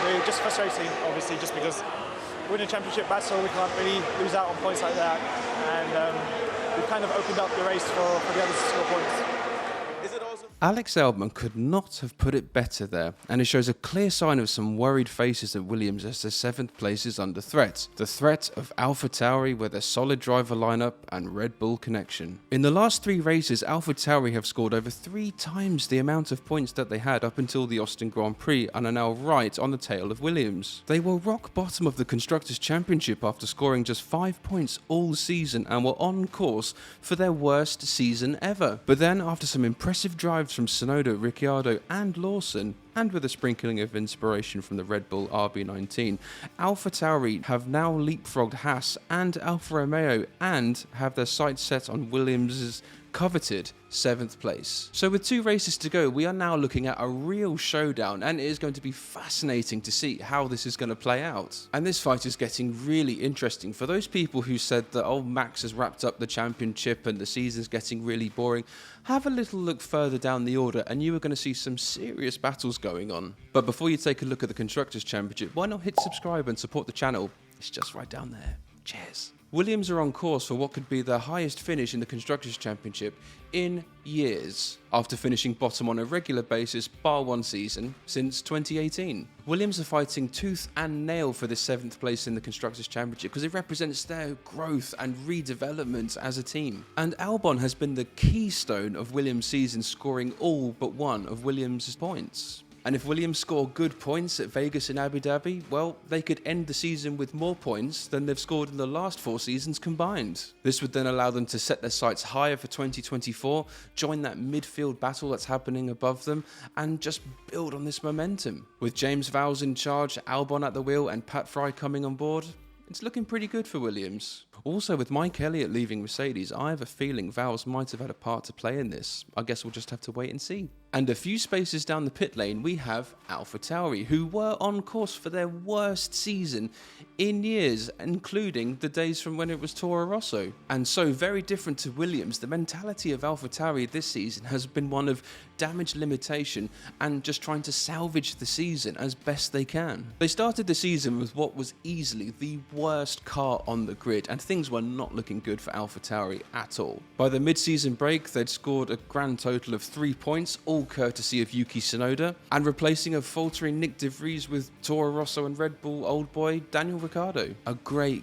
really just frustrating, obviously, just because we're in a championship battle, we can't really lose out on points like that, and we've kind of opened up the race for the others to score points. Alex Albon could not have put it better there, and it shows a clear sign of some worried faces at Williams as their 7th place is under threat. The threat of AlphaTauri with their solid driver lineup and Red Bull connection. In the last 3 races, AlphaTauri have scored over 3 times the amount of points that they had up until the Austin Grand Prix and are now right on the tail of Williams. They were rock bottom of the Constructors' Championship after scoring just 5 points all season and were on course for their worst season ever. But then, after some impressive drives from Tsunoda, Ricciardo and Lawson, and with a sprinkling of inspiration from the Red Bull RB19, AlphaTauri have now leapfrogged Haas and Alfa Romeo and have their sights set on Williams' coveted 7th place. So with 2 races to go, we are now looking at a real showdown, and it is going to be fascinating to see how this is going to play out. And this fight is getting really interesting. For those people who said that, oh, Max has wrapped up the championship and the season's getting really boring, have a little look further down the order and you are going to see some serious battles going on. But before you take a look at the Constructors' Championship, why not hit subscribe and support the channel? It's just right down there. Cheers. Williams are on course for what could be their highest finish in the Constructors' Championship in years, after finishing bottom on a regular basis bar 1 season since 2018. Williams are fighting tooth and nail for this 7th place in the Constructors' Championship because it represents their growth and redevelopment as a team. And Albon has been the keystone of Williams' season, scoring all but 1 of Williams' points. And if Williams score good points at Vegas and Abu Dhabi, well, they could end the season with more points than they've scored in the last 4 seasons combined. This would then allow them to set their sights higher for 2024, join that midfield battle that's happening above them, and just build on this momentum. With James Vowles in charge, Albon at the wheel, and Pat Fry coming on board, it's looking pretty good for Williams. Also, with Mike Elliott leaving Mercedes, I have a feeling Vowles might have had a part to play in this. I guess we'll just have to wait and see. And a few spaces down the pit lane, we have AlphaTauri, who were on course for their worst season in years, including the days from when it was Toro Rosso. And so, very different to Williams, the mentality of AlphaTauri this season has been one of damage limitation and just trying to salvage the season as best they can. They started the season with what was easily the worst car on the grid, and things were not looking good for AlphaTauri at all. By the mid-season break, they'd scored a grand total of 3 points, all courtesy of Yuki Tsunoda, and replacing a faltering Nick De Vries with Toro Rosso and Red Bull old boy Daniel Ricciardo. A great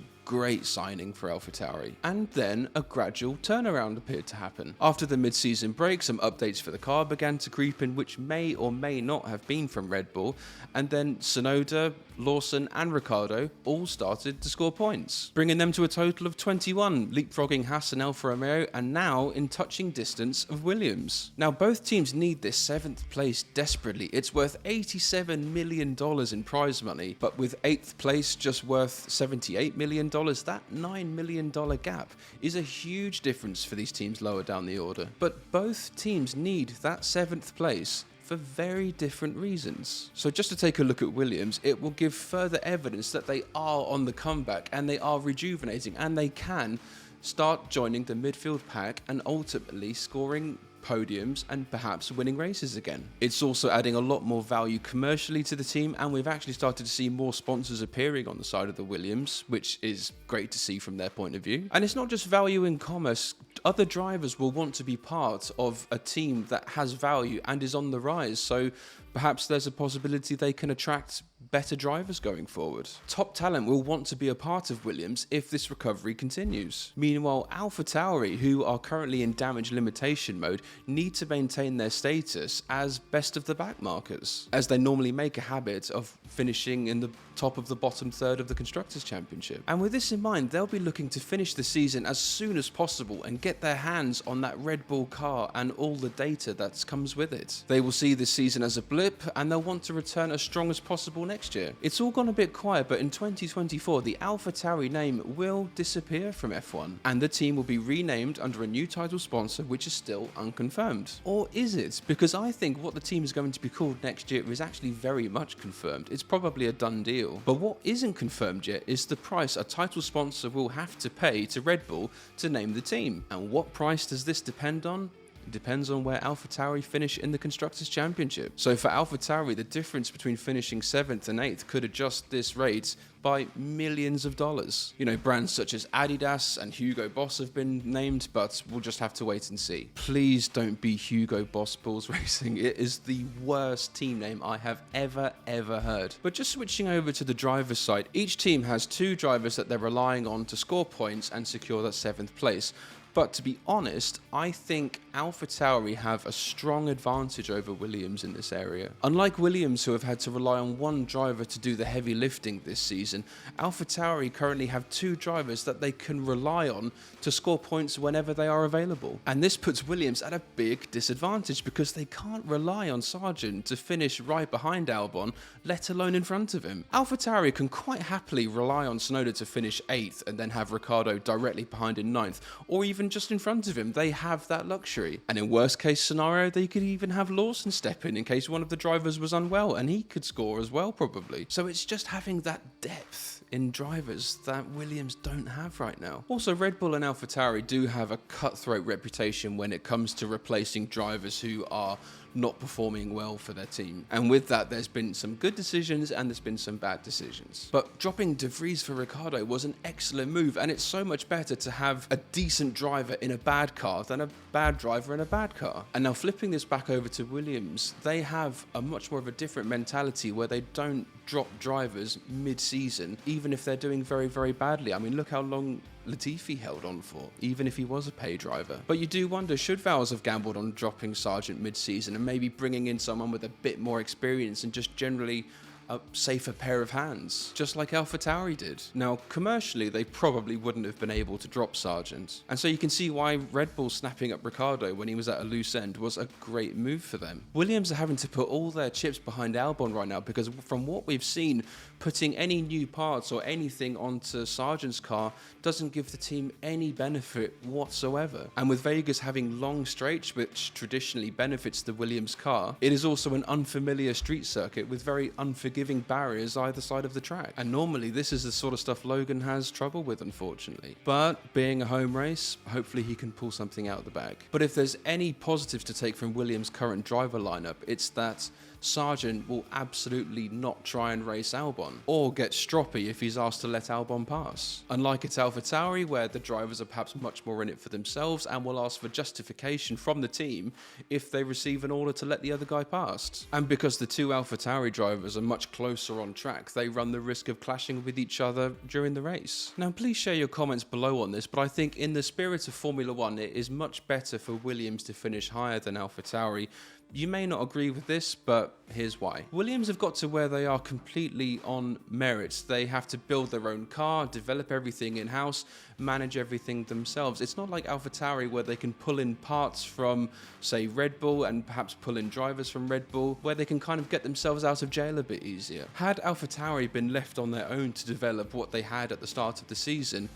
signing for AlphaTauri. And then a gradual turnaround appeared to happen. After the mid-season break, some updates for the car began to creep in, which may or may not have been from Red Bull, and then Tsunoda, Lawson and Ricciardo all started to score points, bringing them to a total of 21, leapfrogging Haas and Alfa Romeo, and now in touching distance of Williams. Now both teams need this 7th place desperately. It's worth $87 million in prize money, but with 8th place just worth $78 million, that $9 million gap is a huge difference for these teams lower down the order. But both teams need that 7th place for very different reasons. So just to take a look at Williams, it will give further evidence that they are on the comeback and they are rejuvenating and they can start joining the midfield pack and ultimately scoring podiums and perhaps winning races again. It's also adding a lot more value commercially to the team, and we've actually started to see more sponsors appearing on the side of the Williams, which is great to see from their point of view. And it's not just value in commerce. Other drivers will want to be part of a team that has value and is on the rise, so perhaps there's a possibility they can attract better drivers going forward. Top talent will want to be a part of Williams if this recovery continues. Meanwhile, AlphaTauri, who are currently in damage limitation mode, need to maintain their status as best of the back markers, as they normally make a habit of finishing in the top of the bottom third of the Constructors' Championship. And with this in mind, they'll be looking to finish the season as soon as possible and get their hands on that Red Bull car and all the data that comes with it. They will see this season as a blip, and they'll want to return as strong as possible next year. It's all gone a bit quiet, but in 2024, the AlphaTauri name will disappear from F1, and the team will be renamed under a new title sponsor, which is still unconfirmed. Or is it? Because I think what the team is going to be called next year is actually very much confirmed. It's probably a done deal. But what isn't confirmed yet is the price a title sponsor will have to pay to Red Bull to name the team. And what price does this depend on? It depends on where AlphaTauri finish in the Constructors' Championship. So for AlphaTauri, the difference between finishing 7th and 8th could adjust this race by millions of dollars. You know, brands such as Adidas and Hugo Boss have been named, but we'll just have to wait and see. Please don't be Hugo Boss Bulls Racing. It is the worst team name I have ever heard. But just switching over to the driver's side, each team has 2 drivers that they're relying on to score points and secure that 7th place. But to be honest, I think AlphaTauri have a strong advantage over Williams in this area. Unlike Williams, who have had to rely on one driver to do the heavy lifting this season, AlphaTauri currently have 2 drivers that they can rely on to score points whenever they are available. And this puts Williams at a big disadvantage because they can't rely on Sargeant to finish right behind Albon, let alone in front of him. AlphaTauri can quite happily rely on Tsunoda to finish 8th and then have Ricciardo directly behind in 9th, or even just in front of him. They have that luxury. And in worst case scenario, they could even have Lawson step in case one of the drivers was unwell, and he could score as well probably. So it's just having that depth in drivers that Williams don't have right now. Also, Red Bull and AlphaTauri do have a cutthroat reputation when it comes to replacing drivers who are not performing well for their team. And with that, there's been some good decisions and there's been some bad decisions. But dropping De Vries for Ricciardo was an excellent move, and it's so much better to have a decent driver in a bad car than a bad driver in a bad car. And now flipping this back over to Williams, they have a much more of a different mentality where they don't drop drivers mid-season, even if they're doing very badly. I mean, look how long Latifi held on for, even if he was a pay driver. But you do wonder, should Vowles have gambled on dropping Sargeant mid-season and maybe bringing in someone with a bit more experience and just generally a safer pair of hands, just like AlphaTauri did? Now, commercially, they probably wouldn't have been able to drop Sargeant, and so you can see why Red Bull snapping up Ricciardo when he was at a loose end was a great move for them. Williams are having to put all their chips behind Albon right now because from what we've seen, putting any new parts or anything onto Sargeant's car doesn't give the team any benefit whatsoever. And with Vegas having long straights, which traditionally benefits the Williams car, it is also an unfamiliar street circuit with very unforgiving barriers either side of the track. And normally this is the sort of stuff Logan has trouble with, unfortunately. But being a home race, hopefully he can pull something out of the bag. But if there's any positives to take from Williams' current driver lineup, it's that Sargeant will absolutely not try and race Albon, or get stroppy if he's asked to let Albon pass. Unlike at AlphaTauri, where the drivers are perhaps much more in it for themselves and will ask for justification from the team if they receive an order to let the other guy past. And because the 2 AlphaTauri drivers are much closer on track, they run the risk of clashing with each other during the race. Now, please share your comments below on this, but I think in the spirit of Formula 1, it is much better for Williams to finish higher than AlphaTauri. You may not agree with this, but here's why. Williams have got to where they are completely on merits. They have to build their own car, develop everything in-house, manage everything themselves. It's not like AlphaTauri where they can pull in parts from, say, Red Bull and perhaps pull in drivers from Red Bull, where they can kind of get themselves out of jail a bit easier. Had AlphaTauri been left on their own to develop what they had at the start of the season,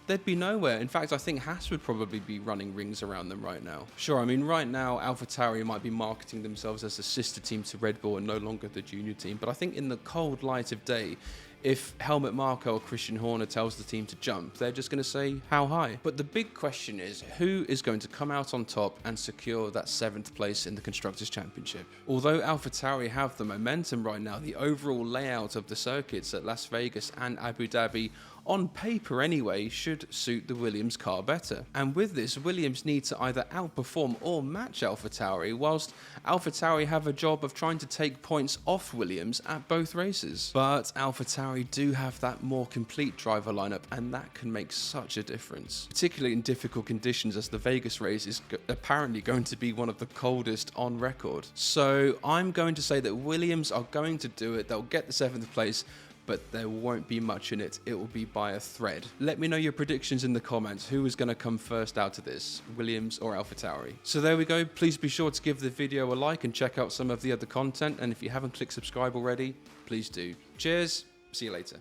they'd be nowhere. In fact, I think Haas would probably be running rings around them right now. Sure, I mean, right now, AlphaTauri might be marketing themselves as a sister team to Red Bull and no longer the junior team, but I think in the cold light of day, if Helmut Marko or Christian Horner tells the team to jump, they're just going to say, how high? But the big question is, who is going to come out on top and secure that 7th place in the Constructors' Championship? Although AlphaTauri have the momentum right now, the overall layout of the circuits at Las Vegas and Abu Dhabi, on paper anyway, should suit the Williams car better. And with this, Williams need to either outperform or match AlphaTauri, whilst AlphaTauri have a job of trying to take points off Williams at both races. But AlphaTauri do have that more complete driver lineup, and that can make such a difference, particularly in difficult conditions, as the Vegas race is apparently going to be one of the coldest on record. So I'm going to say that Williams are going to do it. They'll get the 7th place, but there won't be much in it. It will be by a thread. Let me know your predictions in the comments. Who is going to come first out of this, Williams or AlphaTauri? So there we go. Please be sure to give the video a like and check out some of the other content. And if you haven't clicked subscribe already, please do. Cheers. See you later.